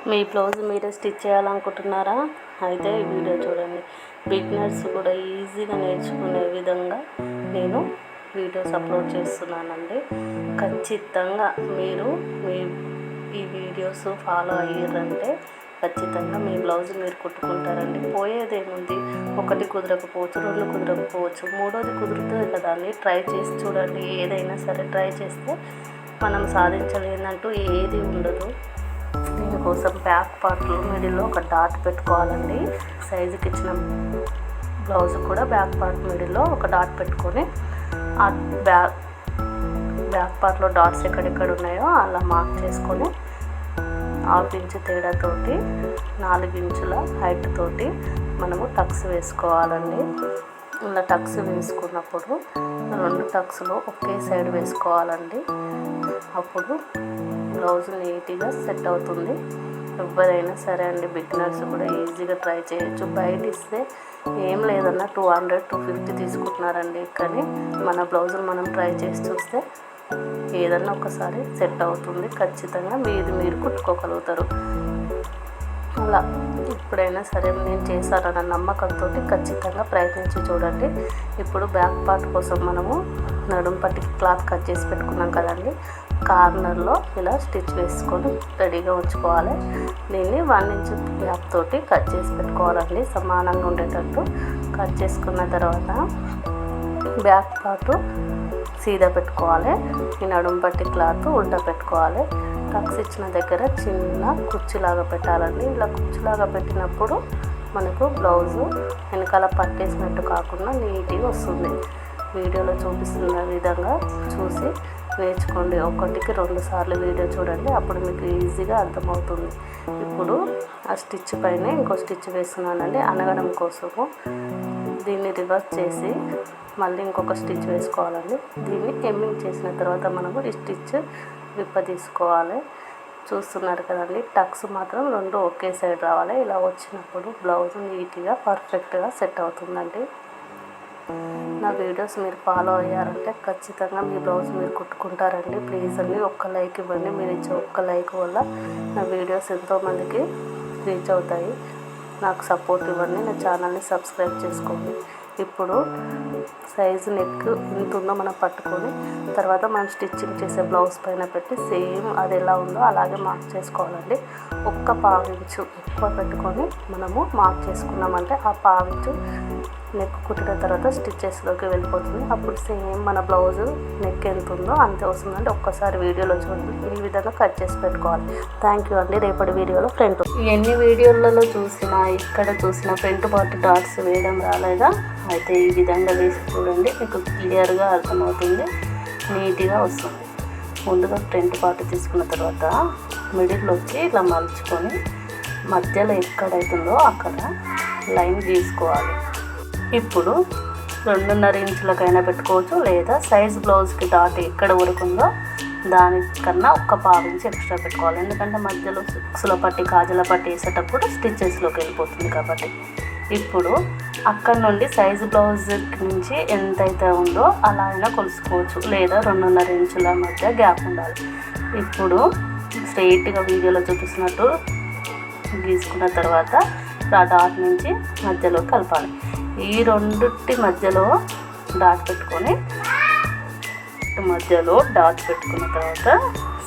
మీ blouse మీరే stitch చేయాలనుకుంటున్నారా? అయితే ఈ వీడియో చూడండి. బిగినర్స్ కూడా ఈజీగా నేర్చుకునే విధంగా నేను వీడియోస్ అప్లోడ్ చేస్తున్నానండి. ఖచ్చితంగా మీరు ఈ వీడియోస్ ఫాలో అయ్యారంటే ఖచ్చితంగా మీ బ్లౌజ్ మీరు కుట్టుకుంటారండి. పోయేదేముంది, ఒకటి కుదరకపోవచ్చు, రెండు కుదరకపోవచ్చు, మూడోది కుదురుతుంది కదా అని ట్రై చేసి చూడండి. ఏదైనా సరే ట్రై చేస్తే మనం సాధించలేదంటూ ఏది ఉండదు. దీనికోసం బ్యాక్ పార్ట్లో మిడిల్లో ఒక డాట్ పెట్టుకోవాలండి. సైజుకి ఇచ్చిన బ్లౌజ్ కూడా బ్యాక్ పార్ట్ మిడిల్లో ఒక డాట్ పెట్టుకొని ఆ బ్యాక్ పార్ట్లో డాట్స్ ఎక్కడెక్కడ ఉన్నాయో అలా మార్క్ చేసుకొని 1/2 ఇంచు తేడాతోటి 4 ఇంచుల హైట్ తోటి మనము టక్స్ వేసుకోవాలండి. ఇలా టక్స్ వేసుకున్నప్పుడు 2 టక్స్లో ఒకే సైడ్ వేసుకోవాలండి. అప్పుడు బ్లౌజ్ నీట్గా సెట్ అవుతుంది. ఎవరైనా సరే అండి, బిగినర్స్ కూడా ఈజీగా ట్రై చేయొచ్చు. బయట ఇస్తే ఏం లేదన్నా 200-250 తీసుకుంటున్నారండి. కానీ మన బ్లౌజులు మనం ట్రై చేసి చూస్తే ఏదన్నా ఒకసారి సెట్ అవుతుంది. ఖచ్చితంగా మీరు కుట్టుకోగలుగుతారు. అలా ఎప్పుడైనా సరే నేను చేశానన్న నమ్మకంతో ఖచ్చితంగా ప్రయత్నించి చూడండి. ఇప్పుడు బ్యాక్ పార్ట్ కోసం మనము నడుం పట్టికి క్లాత్ కట్ చేసి పెట్టుకున్నాం కదండి. కార్నర్లో ఇలా స్టిచ్ వేసుకొని రెడీగా ఉంచుకోవాలి. దీన్ని 1 ఇంచు గ్యాప్ తోటి కట్ చేసి పెట్టుకోవాలండి. సమానంగా ఉండేటట్టు కట్ చేసుకున్న తర్వాత బ్యాక్ పార్ట్ సీదా పెట్టుకోవాలి. ఈ నడుం పట్టి క్లాత్ ఉల్టా పెట్టుకోవాలి. టక్స్ ఇచ్చిన దగ్గర చిన్న కుర్చీలాగా పెట్టాలండి. ఇలా కుర్చీలాగా పెట్టినప్పుడు మనకు బ్లౌజు వెనకాల పట్టేసినట్టు కాకుండా నీట్గా వస్తుంది. వీడియోలో చూపిస్తున్న విధంగా చూసి నేర్చుకోండి. 1కి 2 సార్లు వీడియో చూడండి, అప్పుడు మీకు ఈజీగా అర్థమవుతుంది. ఇప్పుడు ఆ స్టిచ్ పైన ఇంకో స్టిచ్ వేస్తున్నానండి అనగడం కోసము. దీన్ని రివర్స్ చేసి మళ్ళీ ఇంకొక స్టిచ్ వేసుకోవాలండి. దీన్ని ఎమ్మింగ్ చేసిన తర్వాత మనము ఈ స్టిచ్ విప్ప తీసుకోవాలి. చూస్తున్నారు కదండి, టక్స్ మాత్రం 2 ఒకే సైడ్ రావాలి. ఇలా వచ్చినప్పుడు బ్లౌజ్ నీట్గా పర్ఫెక్ట్గా సెట్ అవుతుందండి. నా వీడియోస్ మీరు ఫాలో అయ్యారంటే ఖచ్చితంగా మీ బ్లౌజ్ మీరు కుట్టుకుంటారండి. ప్లీజ్ అండి ఒక్క లైక్ ఇవ్వండి. మీరు ఇచ్చే ఒక్క లైక్ వల్ల నా వీడియోస్ ఎంతోమందికి రీచ్ అవుతాయి. నాకు సపోర్ట్ ఇవ్వండి. నా ఛానల్ని సబ్స్క్రైబ్ చేసుకోండి. ఇప్పుడు సైజు నెక్ ఎంత ఉందో మనం పట్టుకొని తర్వాత మనం స్టిచ్చింగ్ చేసే బ్లౌజ్ పైన పెట్టి సేమ్ అది ఎలా ఉందో అలాగే మార్క్ చేసుకోవాలండి. 1/4 ఇంచు ఎక్కువ పెట్టుకొని మనము మార్క్ చేసుకున్నామంటే ఆ 1/4 ఇంచు నెక్ కుట్టిన తర్వాత స్టిచ్చెస్లోకి వెళ్ళిపోతుంది. అప్పుడు సేమ్ మన బ్లౌజు నెక్ ఎంత ఉందో అంతే వస్తుందండి. ఒక్కసారి వీడియోలో చూడండి. ఈ విధంగా కట్ చేసి పెట్టుకోవాలి. థ్యాంక్ యూ అండి. రేపటి వీడియోలో ఫ్రంట్ ఎన్ని వీడియోలలో చూసినా ఇక్కడ చూసిన ఫ్రంట్ పార్ట్ డాట్స్ వేయడం రాలేదా? అయితే ఈ విధంగా వేసి చూడండి, మీకు క్లియర్గా అర్థమవుతుంది. నీట్గా వస్తుంది. ముందుగా ఫ్రంట్ పార్ట్ తీసుకున్న తర్వాత మిడిల్లోకి ఇలా మలుచుకొని మధ్యలో ఎక్కడైతుందో అక్కడ లైన్ గీసుకోవాలి. ఇప్పుడు 2.5 ఇంచులకైనా పెట్టుకోవచ్చు, లేదా సైజ్ బ్లౌజ్కి డాట్ ఎక్కడ వరకు ఉందో దానికన్నా 1/4 ఇంచు ఎక్స్ట్రా పెట్టుకోవాలి. ఎందుకంటే మధ్యలో ఉక్సుల పట్టి గాజుల పట్టి వేసేటప్పుడు స్టిచ్చెస్లోకి వెళ్ళిపోతుంది కాబట్టి. ఇప్పుడు అక్కడ నుండి సైజు బ్లౌజ్ నుంచి ఎంతైతే ఉందో అలా అయినా కొలుసుకోవచ్చు, లేదా 2.5 ఇంచుల మధ్య గ్యాప్ ఉండాలి. ఇప్పుడు స్ట్రెయిట్గా వీడియోలో చూపిస్తున్నట్టు గీసుకున్న తర్వాత ఆ డాట్ నుంచి మధ్యలో కలపాలి. ఈ రెండుటి మధ్యలో డాట్ పెట్టుకొని మధ్యలో డాట్ పెట్టుకున్న తర్వాత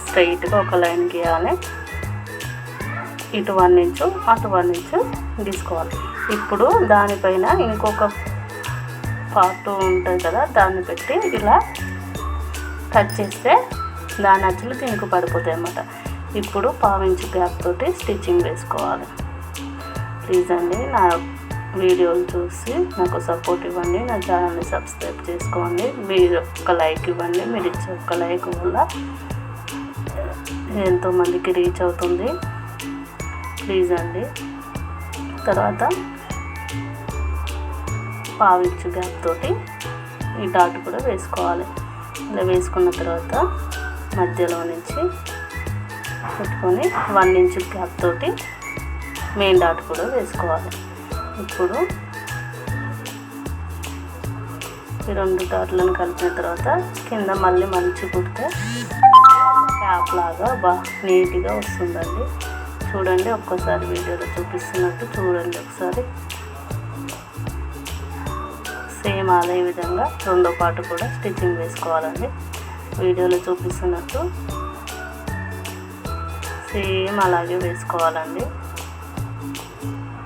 స్ట్రైట్గా ఒక లైన్ గీయాలి. ఇటు 1 ఇంచు అటు 1 ఇంచు గీసుకోవాలి. ఇప్పుడు దానిపైన ఇంకొక పార్ట్ ఉంటుంది కదా, దాన్ని పెట్టి ఇలా కట్ చేస్తే దాని అచ్చులు దీనికి పడిపోతాయి అన్నమాట. ఇప్పుడు 1/4 ఇంచు గ్యాప్ తోటి స్టిచ్చింగ్ వేసుకోవాలి. ప్లీజ్ అండి నా వీడియోలు చూసి నాకు సపోర్ట్ ఇవ్వండి. నా ఛానల్ని సబ్స్క్రైబ్ చేసుకోండి. మీరు ఒక లైక్ ఇవ్వండి. మీరు ఇచ్చే ఒక్క లైక్ వల్ల ఎంతోమందికి రీచ్ అవుతుంది. ప్లీజ్ అండి. తర్వాత 1/4 ఇంచు గ్యాప్ తోటి ఈ డాట్ కూడా వేసుకోవాలి. ఇలా వేసుకున్న తర్వాత మధ్యలో నుంచి పెట్టుకొని 1 ఇంచు గ్యాప్ తోటి మెయిన్ డాట్ కూడా వేసుకోవాలి. ఇప్పుడు ఈ 2 డాట్లను కలిపిన తర్వాత కింద మళ్ళీ మంచి కుడితే క్యాప్ లాగా నీట్గా వస్తుందండి. చూడండి, ఒక్కసారి వీడియోలో చూపిస్తున్నట్టు చూడండి ఒకసారి. సేమ్ అదే విధంగా రెండో పార్ట్ కూడా స్టిచ్చింగ్ వేసుకోవాలండి. వీడియోలో చూపిస్తున్నట్టు సేమ్ అలాగే వేసుకోవాలండి.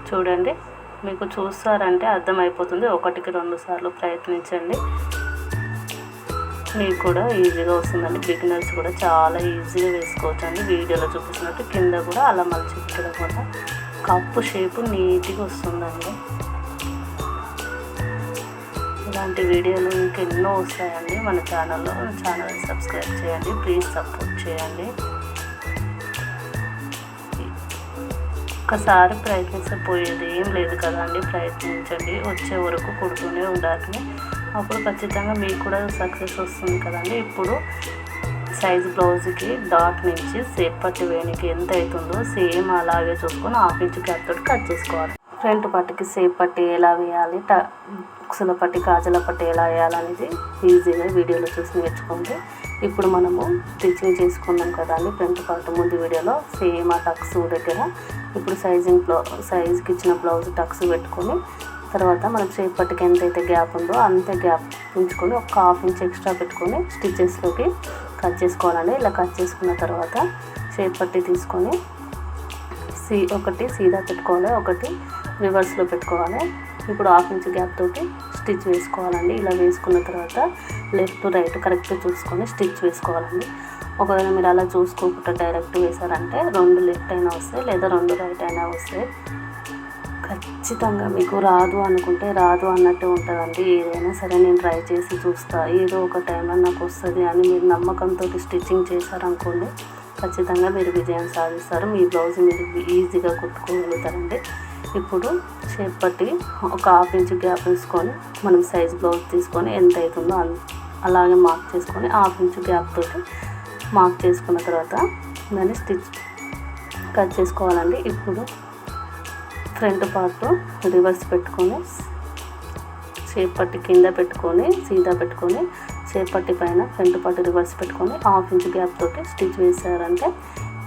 చూడండి, మీకు చూస్తారంటే అర్థమైపోతుంది. 1కి 2 సార్లు ప్రయత్నించండి, మీకు కూడా ఈజీగా వస్తుందండి. బిగినర్స్ కూడా చాలా ఈజీగా వేసుకోవచ్చు అండి. వీడియోలో చూపిస్తున్నట్టు కింద కూడా అలా మలిచి పెట్టడం వల్ల కప్పు షేపు నీట్గా వస్తుందండి. ఇలాంటి వీడియోలు ఇంకెన్నో వస్తాయండి మన ఛానల్లో. మన ఛానల్ని సబ్స్క్రైబ్ చేయండి, ప్లీజ్ సపోర్ట్ చేయండి. ఒక్కసారి ప్రయత్నిస్తే పోయేది ఏం లేదు కదండి. ప్రయత్నించండి, వచ్చే వరకు కుడుతూనే ఉండాలి. అప్పుడు ఖచ్చితంగా మీకు కూడా సక్సెస్ వస్తుంది కదండి. ఇప్పుడు సైజ్ బ్లౌజ్కి డాట్ నుంచి షేప్ పట్టి వేయడానికి ఎంత అవుతుందో సేమ్ అలాగే చూసుకొని 1/2 ఇంచ్ గ్యాప్ తోటి కట్ చేసుకోవాలి. ఫ్రంట్ పట్టికి షేప్ పట్టి ఎలా వేయాలి, ఉక్సుల పట్టి కాజల పట్టి ఎలా వేయాలనేది ఈజీగా వీడియోలో చూసి నేర్చుకోండి. ఇప్పుడు మనము స్టిచ్చింగ్ చేసుకున్నాం కదండి ఫ్రంట్ పార్ట్ ముందు వీడియోలో. సేమ్ ఆ టక్స్ దగ్గర ఇప్పుడు సైజ్కి ఇచ్చిన బ్లౌజ్ టక్స్ పెట్టుకొని తర్వాత మనం షేప్ పట్టికి ఎంతైతే గ్యాప్ ఉందో అంతే గ్యాప్ ఉంచుకొని ఒక 1/2 ఇంచ్ ఎక్స్ట్రా పెట్టుకొని స్టిచెస్లోకి కట్ చేసుకోవాలండి. ఇలా కట్ చేసుకున్న తర్వాత షేప్ పట్టి తీసుకొని ఒకటి సీదా పెట్టుకోవాలి, ఒకటి రివర్స్లో పెట్టుకోవాలి. ఇప్పుడు 1/2 ఇంచ్ గ్యాప్ తోటి స్టిచ్ వేసుకోవాలండి. ఇలా వేసుకున్న తర్వాత లెఫ్ట్ రైట్ కరెక్ట్ చూసుకొని స్టిచ్ వేసుకోవాలండి. ఒకవేళ మీరు అలా చూసుకోకుండా డైరెక్ట్ వేసారంటే 2 లెఫ్ట్ అయినా వస్తాయి, లేదా 2 రైట్ అయినా వస్తాయి. ఖచ్చితంగా మీకు రాదు అనుకుంటే రాదు అన్నట్టు ఉంటుందండి. ఏదైనా సరే నేను ట్రై చేసి చూస్తా, ఏదో ఒక టైంలో నాకు వస్తుంది అని మీరు నమ్మకంతో స్టిచ్చింగ్ చేశారనుకోండి, ఖచ్చితంగా మీరు విజయం సాధిస్తారు. మీ బ్లౌజ్ మీరు ఈజీగా కుట్టుకోగలుగుతారండి. ఇప్పుడు షేప్ పట్టి ఒక 1/2 ఇంచ్ గ్యాప్ తీసుకొని మనం సైజ్ బ్లౌజ్ తీసుకొని ఎంత అవుతుందో అలాగే మార్క్ చేసుకొని 1/2 ఇంచ్ గ్యాప్ తోటి మార్క్ చేసుకున్న తర్వాత దాన్ని స్టిచ్ కట్ చేసుకోవాలండి. ఇప్పుడు ఫ్రంట్ పార్ట్ రివర్స్ పెట్టుకొని షేప్ పట్టి కింద పెట్టుకొని సీదా పెట్టుకొని షేప్ పట్టి పైన ఫ్రంట్ పార్ట్ రివర్స్ పెట్టుకొని 1/2 ఇంచ్ గ్యాప్ తోటి స్టిచ్ వేసారంటే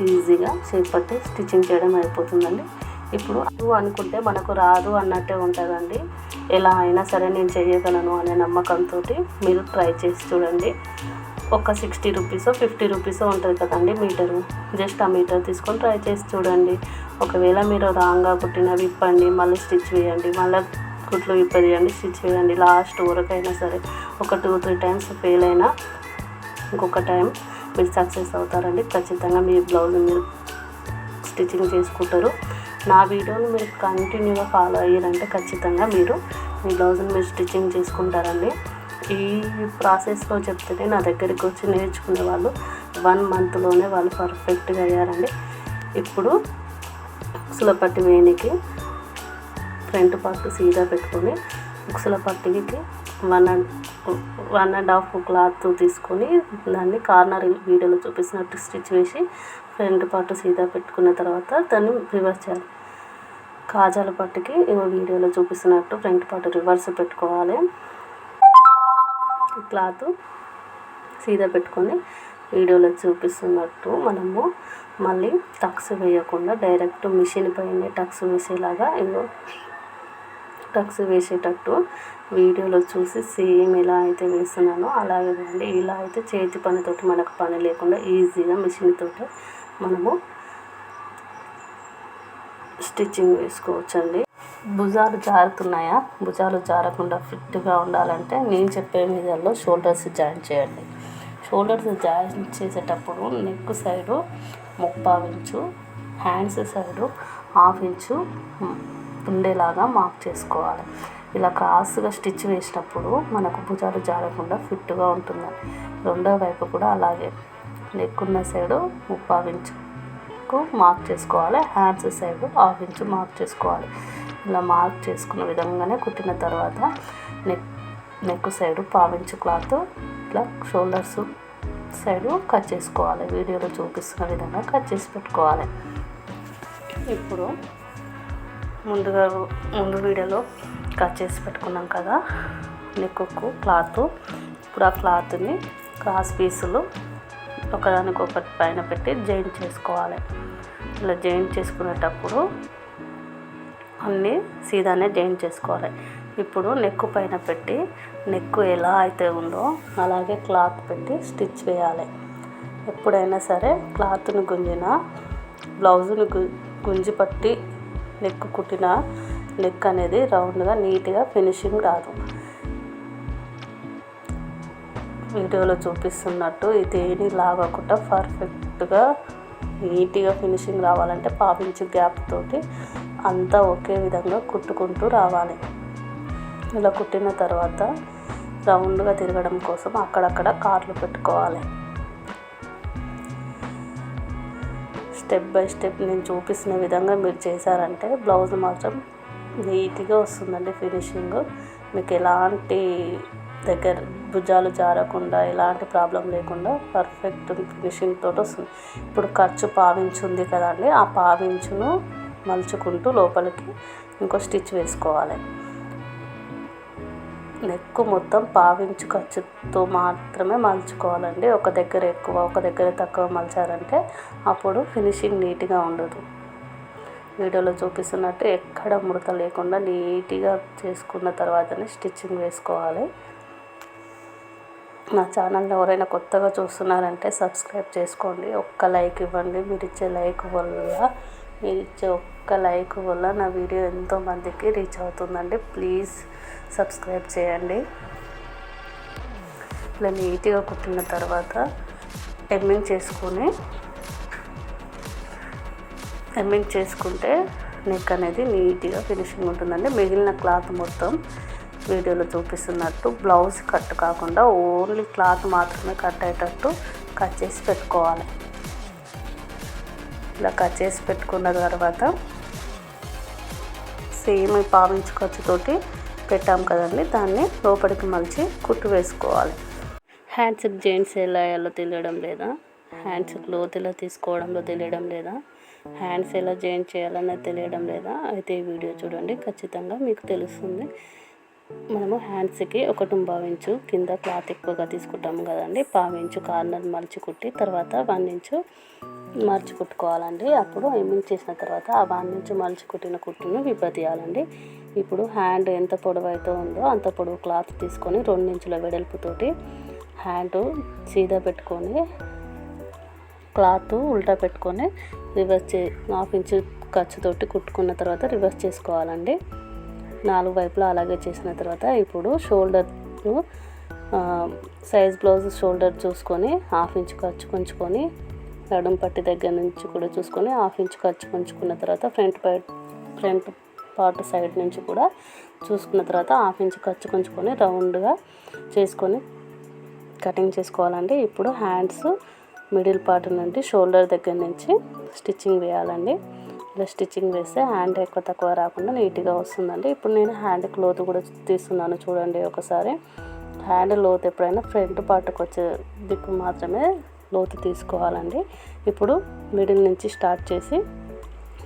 ఈజీగా షేప్ పట్టి స్టిచ్చింగ్ చేయడం అయిపోతుందండి. ఇప్పుడు అనుకుంటే మనకు రాదు అన్నట్టే ఉంటుందండి. ఎలా అయినా సరే నేను చేయగలను అనే నమ్మకంతో మీరు ట్రై చేసి చూడండి. ఒక 60 రూపీసో 50 రూపీసో ఉంటుంది కదండి మీటరు. జస్ట్ ఆ మీటర్ తీసుకొని ట్రై చేసి చూడండి. ఒకవేళ మీరు రాంగ్గా కుట్టిన విప్పండి, మళ్ళీ స్టిచ్ వేయండి, మళ్ళీ కుట్లు విప్పదీయండి, స్టిచ్ వేయండి. లాస్ట్ వరకైనా సరే ఒక 2-3 టైమ్స్ ఫెయిల్ అయినా ఇంకొక టైం మీరు సక్సెస్ అవుతారండి. ఖచ్చితంగా మీ బ్లౌజ్ మీరు స్టిచ్చింగ్ చేసుకుంటారు. నా వీడియోని మీరు కంటిన్యూగా ఫాలో అయ్యారంటే ఖచ్చితంగా మీరు మీ బ్లౌజ్ని మీరు స్టిచ్చింగ్ చేసుకుంటారండి. ఈ ప్రాసెస్లో చెప్తే నా దగ్గరికి వచ్చి నేర్చుకునే వాళ్ళు 1 మంత్లోనే వాళ్ళు పర్ఫెక్ట్గా అయ్యారండి. ఇప్పుడు ఉక్సుల పట్టి వేయనికి ఫ్రంట్ పార్ట్ సీదా పెట్టుకొని ఉక్సుల పట్టికి 1.5 క్లాత్ తీసుకొని దాన్ని కార్నర్ వీడియోలో చూపిస్తున్నట్టు స్టిచ్ వేసి ఫ్రంట్ పార్ట్ సీదా పెట్టుకున్న తర్వాత దాన్ని రివర్స్ చేయాలి. కాజాల పట్టికి వీడియోలో చూపిస్తున్నట్టు ఫ్రంట్ పార్ట్ రివర్స్ పెట్టుకోవాలి. క్లాత్ సీదా పెట్టుకొని వీడియోలో చూపిస్తున్నట్టు మనము మళ్ళీ టక్స్ వేయకుండా డైరెక్ట్ మిషన్ పైనే టక్స్ వేసేలాగా టక్స్ వేసేటట్టు వీడియోలో చూసి సేమ్ ఎలా అయితే వేస్తున్నానో అలాగే వేయండి. ఇలా అయితే చేతి పనితోటి మనకు పని లేకుండా ఈజీగా మిషన్ తోటి మనము స్టిచ్చింగ్ వేసుకోవచ్చండి. భుజాలు జారుతున్నాయా? భుజాలు జారకుండా ఫిట్గా ఉండాలంటే నేను చెప్పే విధాల్లో షోల్డర్స్ జాయిన్ చేయండి. షోల్డర్స్ జాయిన్ చేసేటప్పుడు neck side 3/4 inch, hands side 1/2 inch ఉండేలాగా మార్క్ చేసుకోవాలి. ఇలా క్రాస్గా స్టిచ్ వేసినప్పుడు మనకు భుజాలు జారకుండా ఫిట్గా ఉంటుంది. రెండో వైపు కూడా అలాగే నెక్ ఉన్న సైడు 3/4 ఇంచుకు మార్క్ చేసుకోవాలి, హ్యాండ్స్ సైడు 1/2 ఇంచు మార్క్ చేసుకోవాలి. ఇలా మార్క్ చేసుకున్న విధంగానే కుట్టిన తర్వాత నెక్ సైడు 1/4 ఇంచు క్లాత్ ఇట్లా షోల్డర్స్ సైడు కట్ చేసుకోవాలి. వీడియోలో చూపిస్తున్న విధంగా కట్ చేసి పెట్టుకోవాలి. ఇప్పుడు ముందు వీడియోలో కట్ చేసి పెట్టుకున్నాం కదా నెక్కు క్లాత్. ఇప్పుడు ఆ క్లాత్ని క్రాస్ పీసులు ఒకదానికొకటి పైన పెట్టి జాయిన్ చేసుకోవాలి. ఇలా జాయింట్ చేసుకునేటప్పుడు అన్నీ సీదానే జాయింట్ చేసుకోవాలి. ఇప్పుడు నెక్ పైన పెట్టి నెక్ ఎలా అయితే ఉందో అలాగే క్లాత్ పెట్టి స్టిచ్ వేయాలి. ఎప్పుడైనా సరే క్లాత్ని గుంజిన బ్లౌజుని గుంజి పట్టి నెక్ కుట్టిన నెక్ అనేది రౌండ్గా నీట్గా ఫినిషింగ్ రాదు. వీడియోలో చూపిస్తున్నట్టు ఇదేని లాగకుండా పర్ఫెక్ట్గా నీట్గా ఫినిషింగ్ రావాలంటే 1/2 ఇంచ్ గ్యాప్ తోటి అంతా ఒకే విధంగా కుట్టుకుంటూ రావాలి. ఇలా కుట్టిన తర్వాత రౌండ్గా తిరగడం కోసం అక్కడక్కడ కార్లు పెట్టుకోవాలి. స్టెప్ బై స్టెప్ నేను చూపిస్తున్న విధంగా మీరు చేశారంటే బ్లౌజ్ మాత్రం నీట్గా వస్తుందండి. ఫినిషింగ్ మీకు ఎలాంటి దగ్గర భుజాలు జారకుండా ఎలాంటి ప్రాబ్లం లేకుండా పర్ఫెక్ట్ ఫినిషింగ్ తోటి వస్తుంది. ఇప్పుడు ఖర్చు 1/2 ఇంచ్ ఉంది కదండి, ఆ 1/2 ఇంచును మలుచుకుంటూ లోపలికి ఇంకో స్టిచ్ వేసుకోవాలి. నెక్ మొత్తం 1/2 ఇంచ్ ఖర్చుతో మాత్రమే మలుచుకోవాలండి. ఒక దగ్గర ఎక్కువ ఒక దగ్గర తక్కువ మలిచారంటే అప్పుడు ఫినిషింగ్ నీట్గా ఉండదు. వీడియోలో చూపిస్తున్నట్టు ఎక్కడ ముడత లేకుండా నీట్గా చేసుకున్న తర్వాతనే స్టిచ్చింగ్ వేసుకోవాలి. నా ఛానల్ని ఎవరైనా కొత్తగా చూస్తున్నారంటే సబ్స్క్రైబ్ చేసుకోండి. ఒక్క లైక్ ఇవ్వండి. మీరు ఇచ్చే ఒక్క లైక్ వల్ల నా వీడియో ఎంతోమందికి రీచ్ అవుతుందండి. ప్లీజ్ సబ్స్క్రైబ్ చేయండి. ఇలా నీట్గా కుట్టిన తర్వాత ఎమ్మింగ్ చేసుకుంటే నెక్ అనేది నీట్గా ఫినిషింగ్ ఉంటుందండి. మిగిలిన క్లాత్ మొత్తం వీడియోలో చూపిస్తున్నట్టు బ్లౌజ్ కట్ కాకుండా ఓన్లీ క్లాత్ మాత్రమే కట్ అయ్యేటట్టు కట్ చేసి పెట్టుకోవాలి. ఇలా కట్ చేసి పెట్టుకున్న తర్వాత సేమ్ 1/2 ఇంచ్ ఖర్చుతోటి పెట్టాం కదండి, దాన్ని లోపలికి మలిచి కుట్టు వేసుకోవాలి. హ్యాండ్స్కి జాయింట్స్ ఎలా వేయాలో తెలియడం లేదా, హ్యాండ్స్కి లోతులా తీసుకోవడంలో తెలియడం లేదా, హ్యాండ్స్ ఎలా జాయింట్ చేయాలన్నది తెలియడం లేదా, అయితే ఈ వీడియో చూడండి, ఖచ్చితంగా మీకు తెలుస్తుంది. మనము హ్యాండ్స్కి 1.5 ఇంచు కింద క్లాత్ ఎక్కువగా తీసుకుంటాము కదండి, 1/2 ఇంచు కార్నర్ మలిచి కుట్టి తర్వాత 1 ఇంచు మలిచి కుట్టుకోవాలండి. అప్పుడు ఎమ్మింగ్ చేసిన తర్వాత ఆ 1 ఇంచు మలిచి కుట్టిన కుట్టును విప్పదీయాలండి. ఇప్పుడు హ్యాండ్ ఎంత పొడవు అయితే ఉందో అంత పొడవు క్లాత్ తీసుకొని 2 ఇంచుల వెడల్పుతోటి హ్యాండ్ సీదా పెట్టుకొని క్లాత్ ఉల్టా పెట్టుకొని రివర్స్ 1/2 ఇంచు ఖర్చుతోటి కుట్టుకున్న తర్వాత రివర్స్ చేసుకోవాలండి. 4 వైపులా అలాగే చేసిన తర్వాత ఇప్పుడు షోల్డర్ సైజ్ బ్లౌజ్ షోల్డర్ చూసుకొని 1/2 ఇంచు ఖర్చు కొంచుకొని నడుం పట్టి దగ్గర నుంచి కూడా చూసుకొని 1/2 ఇంచు ఖర్చు కొంచుకున్న తర్వాత ఫ్రంట్ పార్ట్ సైడ్ నుంచి కూడా చూసుకున్న తర్వాత 1/2 ఇంచు ఖర్చు కొంచుకొని రౌండ్గా చేసుకొని కటింగ్ చేసుకోవాలండి. ఇప్పుడు హ్యాండ్స్ మిడిల్ పార్ట్ నుండి షోల్డర్ దగ్గర నుంచి స్టిచ్చింగ్ వేయాలండి. ఇలా స్టిచ్చింగ్ వేస్తే హ్యాండ్ ఎక్కువ తక్కువ రాకుండా నీట్గా వస్తుందండి. ఇప్పుడు నేను హ్యాండ్ క్లోత్ కూడా తీస్తున్నాను చూడండి ఒకసారి. హ్యాండ్ లోత్ ఎప్పుడైనా ఫ్రంట్ పార్ట్కి వచ్చే దిక్కు మాత్రమే లోతు తీసుకోవాలండి. ఇప్పుడు మిడిల్ నుంచి స్టార్ట్ చేసి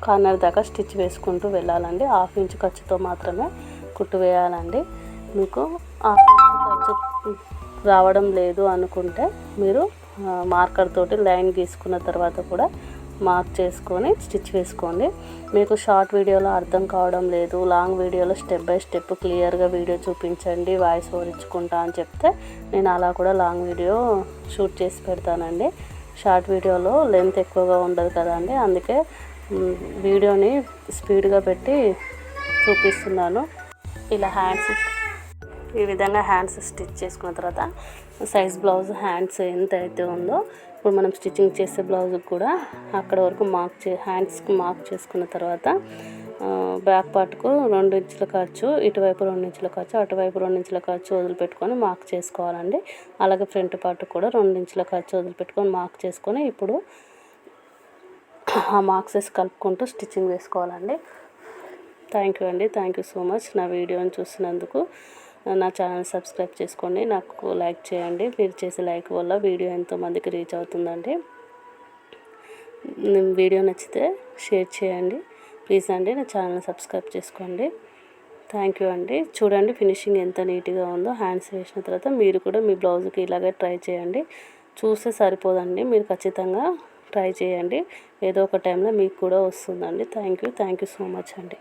కార్నర్ దాకా స్టిచ్ వేసుకుంటూ వెళ్ళాలండి. 1/2 ఇంచు ఖర్చుతో మాత్రమే కుట్టు వేయాలండి. మీకు 1/2 ఇంచు ఖర్చు రావడం లేదు అనుకుంటే మీరు మార్కర్ తోటి లైన్ గీసుకున్న తర్వాత కూడా మార్క్ చేసుకొని స్టిచ్ వేసుకోండి. మీకు షార్ట్ వీడియోలో అర్థం కావడం లేదు, లాంగ్ వీడియోలో స్టెప్ బై స్టెప్ క్లియర్గా వీడియో చూపించండి, వాయిస్ ఓవర్ ఇచ్చుకుంటా అని చెప్తే నేను అలా కూడా లాంగ్ వీడియో షూట్ చేసి పెడతానండి. షార్ట్ వీడియోలో లెంత్ ఎక్కువగా ఉండదు కదండి, అందుకే వీడియోని స్పీడ్గా పెట్టి చూపిస్తున్నాను. ఇలా ఈ విధంగా హ్యాండ్స్ స్టిచ్ చేసుకున్న తర్వాత సైజ్ బ్లౌజ్ హ్యాండ్స్ ఎంత అయితే ఉందో ఇప్పుడు మనం స్టిచ్చింగ్ చేసే బ్లౌజ్కి కూడా అక్కడ వరకు హ్యాండ్స్కి మార్క్ చేసుకున్న తర్వాత బ్యాక్ పార్ట్కు 2 ఇంచుల ఖర్చు, ఇటువైపు 2 ఇంచుల ఖర్చు, అటువైపు 2 ఇంచుల ఖర్చు వదిలిపెట్టుకొని మార్క్ చేసుకోవాలండి. అలాగే ఫ్రంట్ పార్ట్ కూడా 2 ఇంచుల ఖర్చు వదిలిపెట్టుకొని మార్క్ చేసుకొని ఇప్పుడు ఆ మార్క్సెస్ కలుపుకుంటూ స్టిచ్చింగ్ వేసుకోవాలండి. థ్యాంక్ యూ అండి. Thank you so much. నా వీడియోని చూసినందుకు నా ఛానల్ సబ్స్క్రైబ్ చేసుకోండి, నాకు లైక్ చేయండి. మీరు చేసే లైక్ వల్ల వీడియో ఎంతోమందికి రీచ్ అవుతుందండి. వీడియో నచ్చితే షేర్ చేయండి ప్లీజ్ అండి. నా ఛానల్ సబ్స్క్రైబ్ చేసుకోండి. థ్యాంక్ యూ అండి. చూడండి ఫినిషింగ్ ఎంత నీట్గా ఉందో. హ్యాండ్స్ వేసిన తర్వాత మీరు కూడా మీ బ్లౌజ్కి ఇలాగే ట్రై చేయండి. చూస్తే సరిపోదండి, మీరు ఖచ్చితంగా ట్రై చేయండి. ఏదో ఒక టైంలో మీకు కూడా వస్తుందండి. థ్యాంక్ యూ సో మచ్ అండి.